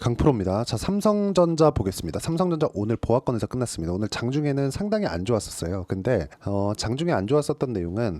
강프로입니다. 자, 삼성전자 보겠습니다. 삼성전자 오늘 보합권에서 끝났습니다. 오늘 장중에는 상당히 안 좋았었어요. 근데 장중에 안 좋았었던 내용은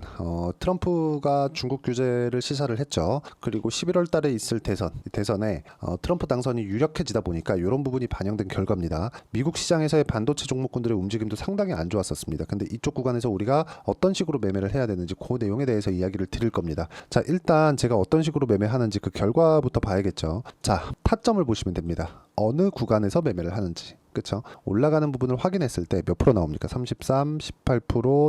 트럼프가 중국 규제를 시사를 했죠. 그리고 11월 달에 있을 이 대선에 트럼프 당선이 유력해지다 보니까 이런 부분이 반영된 결과입니다. 미국 시장에서의 반도체 종목군들의 움직임도 상당히 안 좋았었습니다. 근데 이쪽 구간에서 우리가 어떤 식으로 매매를 해야 되는지 그 내용에 대해서 이야기를 드릴 겁니다. 자, 일단 제가 어떤 식으로 매매하는지 그 결과부터 봐야겠죠. 자, 타점을 보시면 됩니다. 어느 구간에서 매매를 하는지. 그쵸? 올라가는 부분을 확인했을 때 몇 프로 나옵니까? 33, 18%,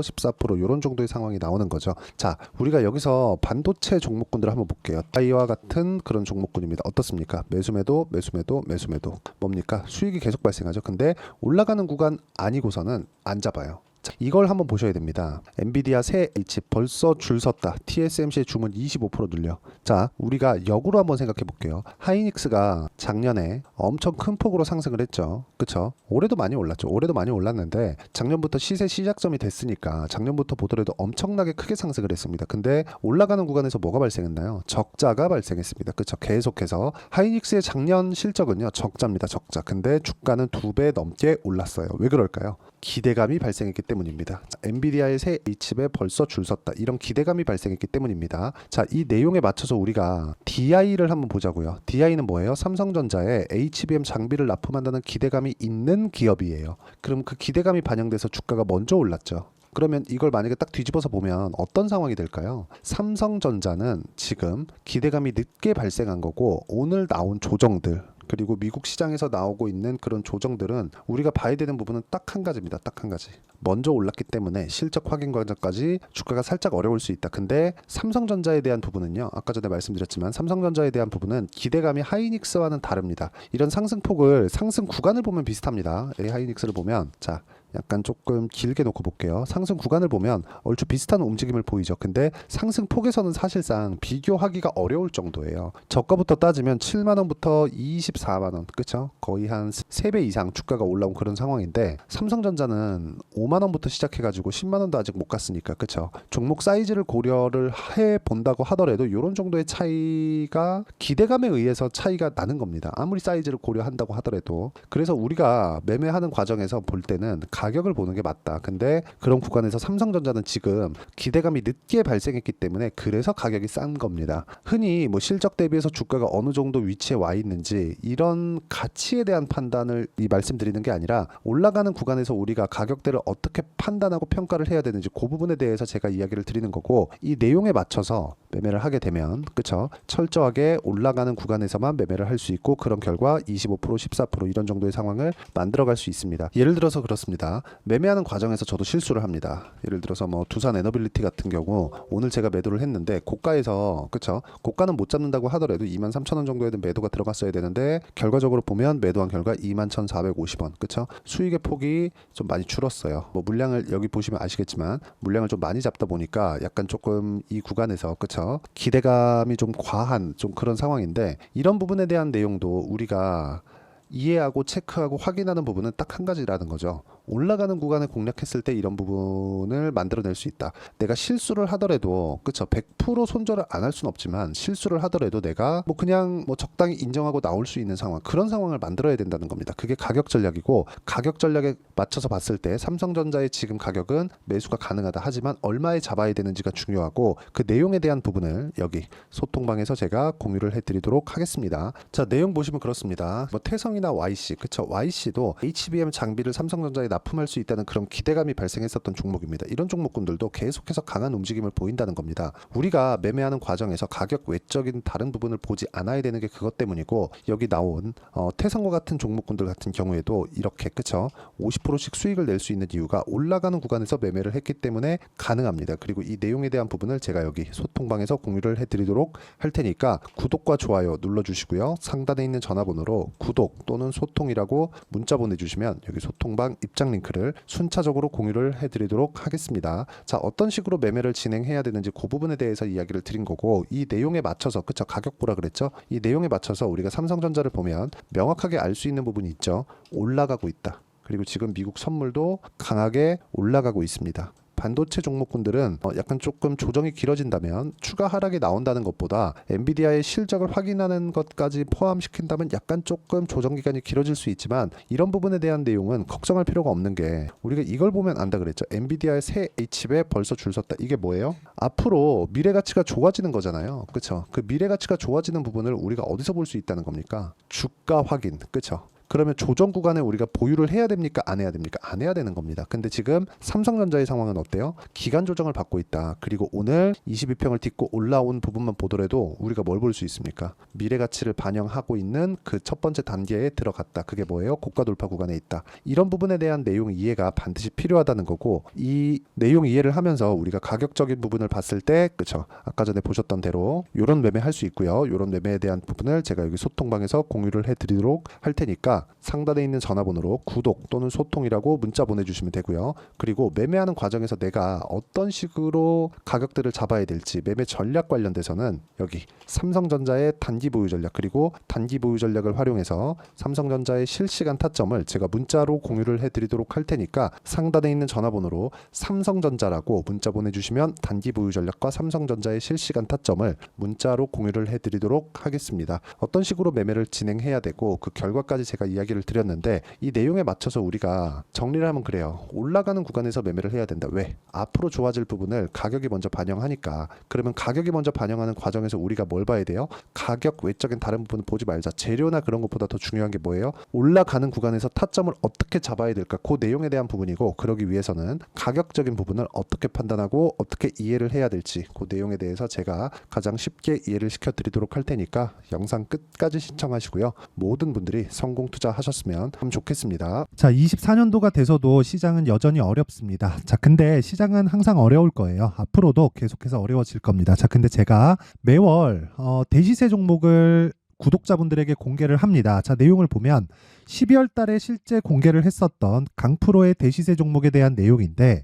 14% 이런 정도의 상황이 나오는 거죠. 자, 우리가 여기서 반도체 종목군들을 한번 볼게요. 이와 같은 그런 종목군입니다. 어떻습니까? 매수매도, 매수매도, 매수매도. 뭡니까? 수익이 계속 발생하죠. 근데 올라가는 구간 아니고서는 안 잡아요. 자, 이걸 한번 보셔야 됩니다. 엔비디아 새 H 벌써 줄 섰다. TSMC의 주문 25% 늘려. 자, 우리가 역으로 한번 생각해 볼게요. 하이닉스가 작년에 엄청 큰 폭으로 상승을 했죠. 그쵸? 올해도 많이 올랐죠. 올해도 많이 올랐는데 작년부터 시세 시작점이 됐으니까 작년부터 보더라도 엄청나게 크게 상승을 했습니다. 근데 올라가는 구간에서 뭐가 발생했나요? 적자가 발생했습니다. 그쵸? 계속해서 하이닉스의 작년 실적은요, 적자입니다. 적자. 근데 주가는 2배 넘게 올랐어요. 왜 그럴까요? 기대감이 발생했기 때문입니다. 자, 엔비디아의 새 H칩에 벌써 줄 섰다. 이런 기대감이 발생했기 때문입니다. 자, 이 내용에 맞춰서 우리가 DI를 한번 보자고요. DI는 뭐예요? 삼성전자에 HBM 장비를 납품한다는 기대감이 있는 기업이에요. 그럼 그 기대감이 반영돼서 주가가 먼저 올랐죠. 그러면 이걸 만약에 딱 뒤집어서 보면 어떤 상황이 될까요? 삼성전자는 지금 기대감이 늦게 발생한 거고, 오늘 나온 조정들, 그리고 미국 시장에서 나오고 있는 그런 조정들은 우리가 봐야 되는 부분은 딱 한 가지입니다. 딱 한 가지. 먼저 올랐기 때문에 실적 확인 과정까지 주가가 살짝 어려울 수 있다. 근데 삼성전자에 대한 부분은요, 아까 전에 말씀드렸지만 삼성전자에 대한 부분은 기대감이 하이닉스와는 다릅니다. 이런 상승폭을, 상승 구간을 보면 비슷합니다. 하이닉스를 보면, 자, 약간 조금 길게 놓고 볼게요. 상승 구간을 보면 얼추 비슷한 움직임을 보이죠. 근데 상승 폭에서는 사실상 비교하기가 어려울 정도예요. 저가부터 따지면 7만원부터 24만원, 그쵸? 거의 한 3배 이상 주가가 올라온 그런 상황인데, 삼성전자는 5만원부터 시작해가지고 10만원도 아직 못 갔으니까, 그쵸? 종목 사이즈를 고려를 해본다고 하더라도 이런 정도의 차이가 기대감에 의해서 차이가 나는 겁니다. 아무리 사이즈를 고려한다고 하더라도. 그래서 우리가 매매하는 과정에서 볼 때는 가격을 보는 게 맞다. 근데 그런 구간에서 삼성전자는 지금 기대감이 늦게 발생했기 때문에 그래서 가격이 싼 겁니다. 흔히 뭐 실적 대비해서 주가가 어느 정도 위치에 와 있는지 이런 가치에 대한 판단을 말씀드리는 게 아니라, 올라가는 구간에서 우리가 가격대를 어떻게 판단하고 평가를 해야 되는지 그 부분에 대해서 제가 이야기를 드리는 거고, 이 내용에 맞춰서 매매를 하게 되면, 그쵸? 철저하게 올라가는 구간에서만 매매를 할 수 있고, 그런 결과 25%, 14% 이런 정도의 상황을 만들어갈 수 있습니다. 예를 들어서 그렇습니다. 매매하는 과정에서 저도 실수를 합니다. 예를 들어서 뭐 두산 에너빌리티 같은 경우 오늘 제가 매도를 했는데 고가에서, 그쵸? 고가는 못 잡는다고 하더라도 23,000원 정도에 매도가 들어갔어야 되는데 결과적으로 보면 매도한 결과 21,450원, 그쵸? 수익의 폭이 좀 많이 줄었어요. 뭐 물량을 여기 보시면 아시겠지만 물량을 좀 많이 잡다 보니까 약간 조금 이 구간에서, 그쵸? 기대감이 좀 과한 좀 그런 상황인데, 이런 부분에 대한 내용도 우리가 이해하고 체크하고 확인하는 부분은 딱 한 가지라는 거죠. 올라가는 구간을 공략했을 때 이런 부분을 만들어낼 수 있다. 내가 실수를 하더라도, 그쵸, 100% 손절을 안 할 수는 없지만 실수를 하더라도 내가 뭐 그냥 뭐 적당히 인정하고 나올 수 있는 상황, 그런 상황을 만들어야 된다는 겁니다. 그게 가격 전략이고, 가격 전략에 맞춰서 봤을 때 삼성전자의 지금 가격은 매수가 가능하다. 하지만 얼마에 잡아야 되는지가 중요하고, 그 내용에 대한 부분을 여기 소통방에서 제가 공유를 해드리도록 하겠습니다. 자, 내용 보시면 그렇습니다. 뭐 태성이나 YC, 그쵸? YC도 HBM 장비를 삼성전자에 납품할 수 있다는 그런 기대감이 발생했었던 종목입니다. 이런 종목군들도 계속해서 강한 움직임을 보인다는 겁니다. 우리가 매매하는 과정에서 가격 외적인 다른 부분을 보지 않아야 되는 게 그것 때문이고, 여기 나온 태성과 같은 종목군들 같은 경우에도 이렇게, 그쵸? 50%씩 수익을 낼 수 있는 이유가 올라가는 구간에서 매매를 했기 때문에 가능합니다. 그리고 이 내용에 대한 부분을 제가 여기 소통방에서 공유를 해드리도록 할 테니까 구독과 좋아요 눌러주시고요. 상단에 있는 전화번호로 구독 또는 소통이라고 문자 보내주시면 여기 소통방 입장 링크를 순차적으로 공유를 해드리도록 하겠습니다. 자, 어떤 식으로 매매를 진행해야 되는지 그 부분에 대해서 이야기를 드린 거고, 이 내용에 맞춰서, 그쵸, 가격 보라 그랬죠? 이 내용에 맞춰서 우리가 삼성전자를 보면 명확하게 알 수 있는 부분이 있죠. 올라가고 있다. 그리고 지금 미국 선물도 강하게 올라가고 있습니다. 반도체 종목군들은 약간 조금 조정이 길어진다면 추가 하락이 나온다는 것보다 엔비디아의 실적을 확인하는 것까지 포함시킨다면 약간 조금 조정 기간이 길어질 수 있지만 이런 부분에 대한 내용은 걱정할 필요가 없는 게 우리가 이걸 보면 안다 그랬죠. 엔비디아의 새 H칩에 벌써 줄 섰다. 이게 뭐예요? 앞으로 미래 가치가 좋아지는 거잖아요. 그렇죠? 그 미래 가치가 좋아지는 부분을 우리가 어디서 볼 수 있다는 겁니까? 주가 확인. 그렇죠? 그러면 조정 구간에 우리가 보유를 해야 됩니까? 안 해야 됩니까? 안 해야 되는 겁니다. 근데 지금 삼성전자의 상황은 어때요? 기간 조정을 받고 있다. 그리고 오늘 22평을 딛고 올라온 부분만 보더라도 우리가 뭘 볼 수 있습니까? 미래 가치를 반영하고 있는 그 첫 번째 단계에 들어갔다. 그게 뭐예요? 고가 돌파 구간에 있다. 이런 부분에 대한 내용 이해가 반드시 필요하다는 거고, 이 내용 이해를 하면서 우리가 가격적인 부분을 봤을 때, 그쵸? 아까 전에 보셨던 대로 이런 매매 할 수 있고요. 이런 매매에 대한 부분을 제가 여기 소통방에서 공유를 해드리도록 할 테니까 상단에 있는 전화번호로 구독 또는 소통이라고 문자 보내주시면 되고요. 그리고 매매하는 과정에서 내가 어떤 식으로 가격들을 잡아야 될지 매매 전략 관련돼서는 여기 삼성전자의 단기 보유 전략, 그리고 단기 보유 전략을 활용해서 삼성전자의 실시간 타점을 제가 문자로 공유를 해드리도록 할 테니까 상단에 있는 전화번호로 삼성전자라고 문자 보내주시면 단기 보유 전략과 삼성전자의 실시간 타점을 문자로 공유를 해드리도록 하겠습니다. 어떤 식으로 매매를 진행해야 되고 그 결과까지 제가 이야기를 드렸는데, 이 내용에 맞춰서 우리가 정리를 하면 그래요. 올라가는 구간에서 매매를 해야 된다. 왜? 앞으로 좋아질 부분을 가격이 먼저 반영하니까. 그러면 가격이 먼저 반영하는 과정에서 우리가 뭘 봐야 돼요? 가격 외적인 다른 부분을 보지 말자. 재료나 그런 것보다 더 중요한 게 뭐예요? 올라가는 구간에서 타점을 어떻게 잡아야 될까? 그 내용에 대한 부분이고, 그러기 위해서는 가격적인 부분을 어떻게 판단하고 어떻게 이해를 해야 될지 그 내용에 대해서 제가 가장 쉽게 이해를 시켜드리도록 할 테니까 영상 끝까지 시청하시고요. 모든 분들이 성공 투자하셨으면 참 좋겠습니다. 자, 24년도가 돼서도 시장은 여전히 어렵습니다. 자, 근데 시장은 항상 어려울 거예요. 앞으로도 계속해서 어려워질 겁니다. 자, 근데 제가 매월 대시세 종목을 구독자분들에게 공개를 합니다. 자, 내용을 보면 12월 달에 실제 공개를 했었던 강프로의 대시세 종목에 대한 내용인데,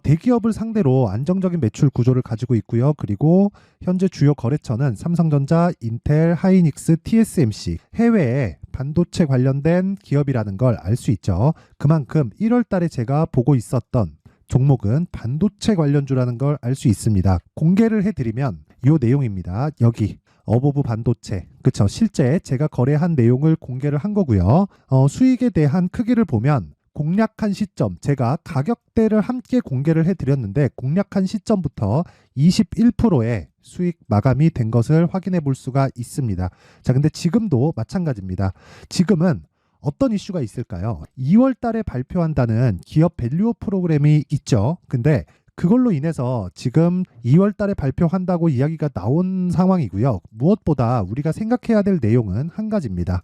대기업을 상대로 안정적인 매출 구조를 가지고 있고요. 그리고 현재 주요 거래처는 삼성전자, 인텔, 하이닉스, TSMC, 해외에 반도체 관련된 기업이라는 걸 알 수 있죠. 그만큼 1월 달에 제가 보고 있었던 종목은 반도체 관련주라는 걸 알 수 있습니다. 공개를 해드리면 이 내용입니다. 여기 어보브 반도체, 그쵸? 실제 제가 거래한 내용을 공개를 한 거고요. 수익에 대한 크기를 보면 공략한 시점, 제가 가격대를 함께 공개를 해드렸는데 공략한 시점부터 21%의 수익 마감이 된 것을 확인해 볼 수가 있습니다. 자, 근데 지금도 마찬가지입니다. 지금은 어떤 이슈가 있을까요? 2월 달에 발표한다는 기업 밸류업 프로그램이 있죠. 근데 그걸로 인해서 지금 2월 달에 발표한다고 이야기가 나온 상황이고요. 무엇보다 우리가 생각해야 될 내용은 한 가지입니다.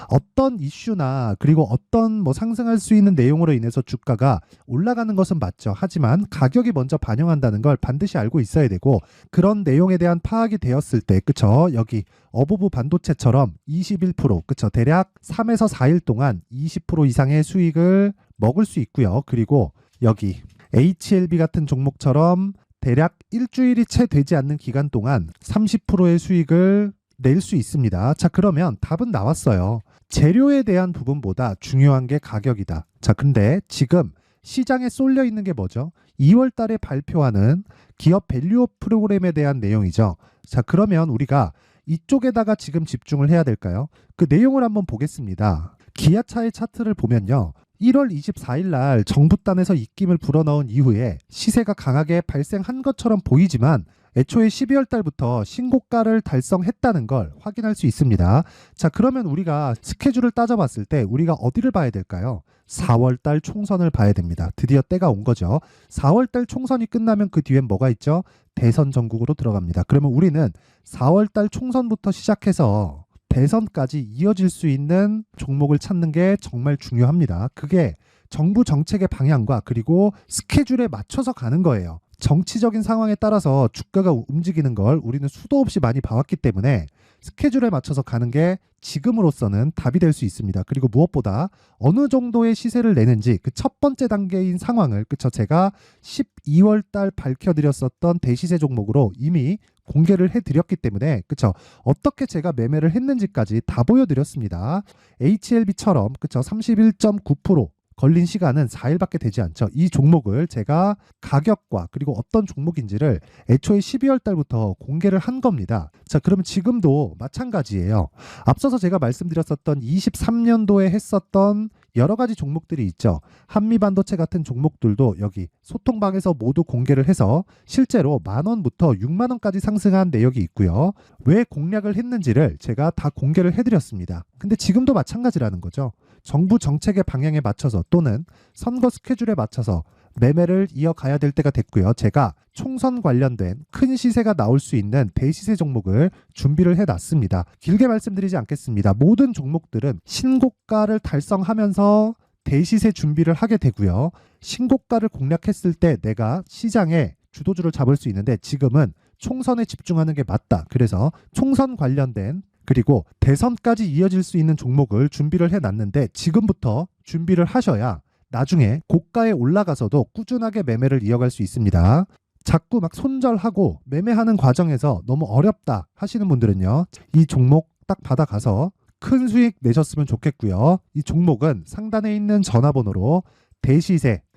어떤 이슈나 그리고 어떤 상승할 수 있는 내용으로 인해서 주가가 올라가는 것은 맞죠. 하지만 가격이 먼저 반영한다는 걸 반드시 알고 있어야 되고, 그런 내용에 대한 파악이 되었을 때, 그쵸? 여기 어보브 반도체처럼 21%, 그쵸? 대략 3에서 4일 동안 20% 이상의 수익을 먹을 수 있고요. 그리고 여기 HLB 같은 종목처럼 대략 일주일이 채 되지 않는 기간 동안 30%의 수익을 낼 수 있습니다. 자, 그러면 답은 나왔어요. 재료에 대한 부분보다 중요한 게 가격이다. 자, 근데 지금 시장에 쏠려 있는 게 뭐죠? 2월 달에 발표하는 기업 밸류업 프로그램에 대한 내용이죠. 자, 그러면 우리가 이쪽에다가 지금 집중을 해야 될까요? 그 내용을 한번 보겠습니다. 기아차의 차트를 보면요. 1월 24일 날 정부단에서 입김을 불어넣은 이후에 시세가 강하게 발생한 것처럼 보이지만 애초에 12월 달부터 신고가를 달성했다는 걸 확인할 수 있습니다. 자, 그러면 우리가 스케줄을 따져봤을 때 우리가 어디를 봐야 될까요? 4월 달 총선을 봐야 됩니다. 드디어 때가 온 거죠. 4월 달 총선이 끝나면 그 뒤엔 뭐가 있죠? 대선 전국으로 들어갑니다. 그러면 우리는 4월 달 총선부터 시작해서 대선까지 이어질 수 있는 종목을 찾는 게 정말 중요합니다. 그게 정부 정책의 방향과 그리고 스케줄에 맞춰서 가는 거예요. 정치적인 상황에 따라서 주가가 움직이는 걸 우리는 수도 없이 많이 봐왔기 때문에 스케줄에 맞춰서 가는 게 지금으로서는 답이 될 수 있습니다. 그리고 무엇보다 어느 정도의 시세를 내는지 그 첫 번째 단계인 상황을, 그쵸? 제가 12월 달 밝혀드렸었던 대시세 종목으로 이미 공개를 해드렸기 때문에, 그쵸? 어떻게 제가 매매를 했는지까지 다 보여드렸습니다. HLB처럼, 그쵸? 31.9% 걸린 시간은 4일밖에 되지 않죠. 이 종목을 제가 가격과 그리고 어떤 종목인지를 애초에 12월 달부터 공개를 한 겁니다. 자, 그러면 지금도 마찬가지예요. 앞서서 제가 말씀드렸었던 23년도에 했었던 여러 가지 종목들이 있죠. 한미반도체 같은 종목들도 여기 소통방에서 모두 공개를 해서 실제로 10,000원부터 60,000원까지 상승한 내역이 있고요. 왜 공략을 했는지를 제가 다 공개를 해드렸습니다. 근데 지금도 마찬가지라는 거죠. 정부 정책의 방향에 맞춰서 또는 선거 스케줄에 맞춰서 매매를 이어가야 될 때가 됐고요. 제가 총선 관련된 큰 시세가 나올 수 있는 대시세 종목을 준비를 해놨습니다. 길게 말씀드리지 않겠습니다. 모든 종목들은 신고가를 달성하면서 대시세 준비를 하게 되고요. 신고가를 공략했을 때 내가 시장에 주도주를 잡을 수 있는데 지금은 총선에 집중하는 게 맞다. 그래서 총선 관련된 그리고 대선까지 이어질 수 있는 종목을 준비를 해놨는데 지금부터 준비를 하셔야 나중에 고가에 올라가서도 꾸준하게 매매를 이어갈 수 있습니다. 자꾸 막 손절하고 매매하는 과정에서 너무 어렵다 하시는 분들은요. 이 종목 딱 받아가서 큰 수익 내셨으면 좋겠고요. 이 종목은 상단에 있는 전화번호로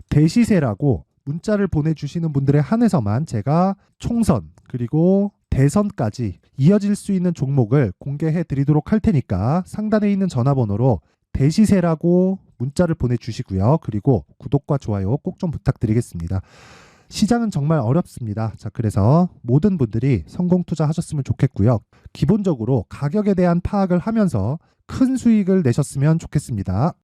대시세라고 문자를 보내주시는 분들에 한해서만 제가 총선 그리고 대선까지 이어질 수 있는 종목을 공개해 드리도록 할 테니까 상단에 있는 전화번호로 대시세라고 문자를 보내주시고요. 그리고 구독과 좋아요 꼭 좀 부탁드리겠습니다. 시장은 정말 어렵습니다. 자, 그래서 모든 분들이 성공 투자하셨으면 좋겠고요. 기본적으로 가격에 대한 파악을 하면서 큰 수익을 내셨으면 좋겠습니다.